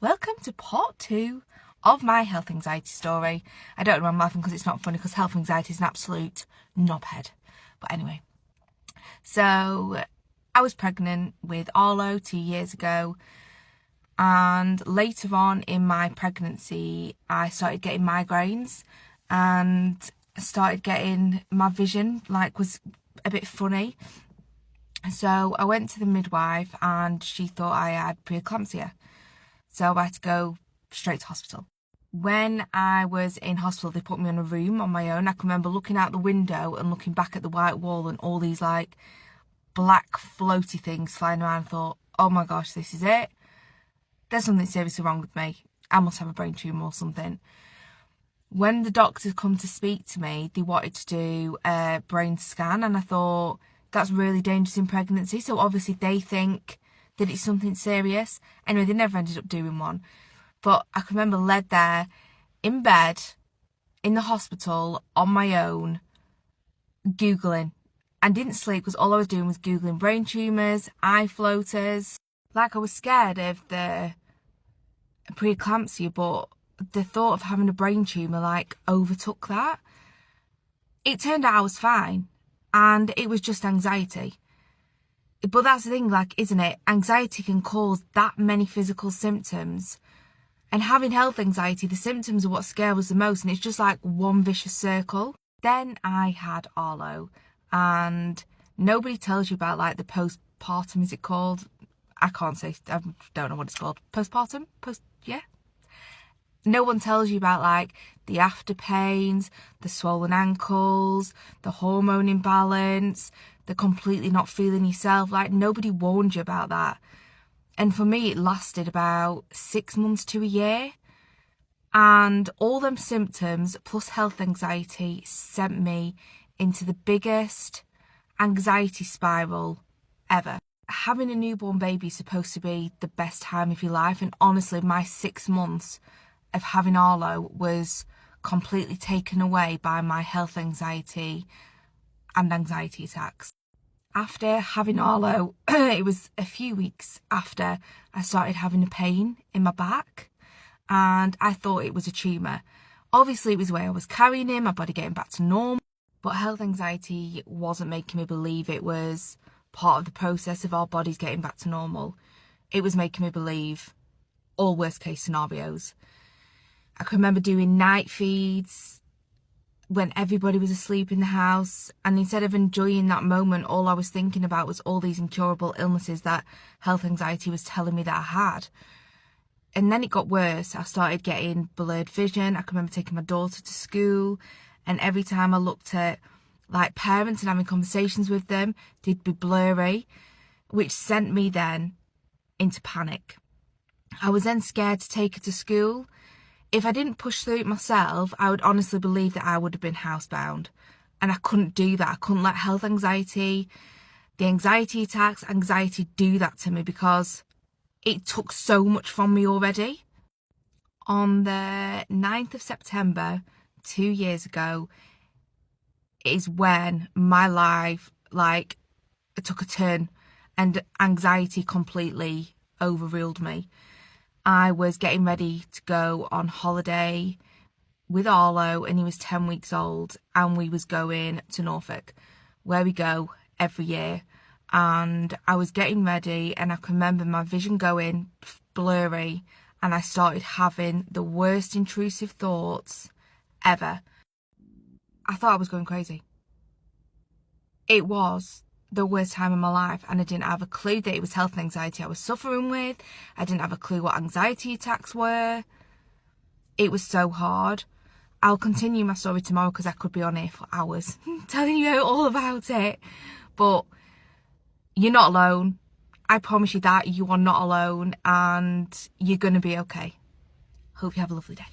welcome to part 2 of my health anxiety story. I don't know, I'm laughing because it's not funny, because health anxiety is an absolute knobhead. But anyway, so I was pregnant with Arlo 2 years ago, and later on in my pregnancy I started getting migraines and started getting my vision was a bit funny. So I went to the midwife and she thought I had preeclampsia. So I had to go straight to hospital. When I was in hospital, they put me in a room on my own. I can remember looking out the window and looking back at the white wall and all these black floaty things flying around. I thought, oh my gosh, this is it. There's something seriously wrong with me. I must have a brain tumour or something. When the doctors come to speak to me, they wanted to do a brain scan, and I thought, that's really dangerous in pregnancy. So obviously they think that it's something serious. Anyway, they never ended up doing one. But I can remember led there in bed, in the hospital, on my own, Googling. And didn't sleep because all I was doing was Googling brain tumours, eye floaters. I was scared of the preeclampsia, but the thought of having a brain tumour overtook that. It turned out I was fine. And it was just anxiety. But that's the thing, isn't it? Anxiety can cause that many physical symptoms. And having health anxiety, the symptoms are what scare us the most. And it's just one vicious circle. Then I had Arlo. And nobody tells you about the postpartum, is it called? I can't say, I don't know what it's called. Postpartum? Yeah. No one tells you about the after pains, the swollen ankles, the hormone imbalance, the completely not feeling yourself. Nobody warned you about that. And for me, it lasted about 6 months to a year. And all them symptoms plus health anxiety sent me into the biggest anxiety spiral ever. Having a newborn baby is supposed to be the best time of your life. And honestly, my 6 months of having Arlo was completely taken away by my health anxiety and anxiety attacks. After having Arlo, it was a few weeks after I started having a pain in my back, and I thought it was a tumour. Obviously it was the way I was carrying him, my body getting back to normal, but health anxiety wasn't making me believe it was part of the process of our bodies getting back to normal. It was making me believe all worst case scenarios. I can remember doing night feeds when everybody was asleep in the house, and instead of enjoying that moment, all I was thinking about was all these incurable illnesses that health anxiety was telling me that I had. And then it got worse. I started getting blurred vision. I can remember taking my daughter to school, and every time I looked at parents and having conversations with them, they'd be blurry, which sent me then into panic. I was then scared to take her to school. If I didn't push through it myself, I would honestly believe that I would have been housebound. And I couldn't do that. I couldn't let health anxiety, the anxiety attacks, anxiety do that to me, because it took so much from me already. On the 9th of September, 2 years ago, is when my life, took a turn and anxiety completely overruled me. I was getting ready to go on holiday with Arlo, and he was 10 weeks old, and we was going to Norfolk, where we go every year. And I was getting ready, and I can remember my vision going blurry, and I started having the worst intrusive thoughts ever. I thought I was going crazy. It was the worst time of my life, and I didn't have a clue that it was health anxiety I was suffering with. I didn't have a clue what anxiety attacks were. It was so hard. I'll continue my story tomorrow because I could be on here for hours telling you all about it. But you're not alone. I promise you that you are not alone, and you're going to be okay. Hope you have a lovely day.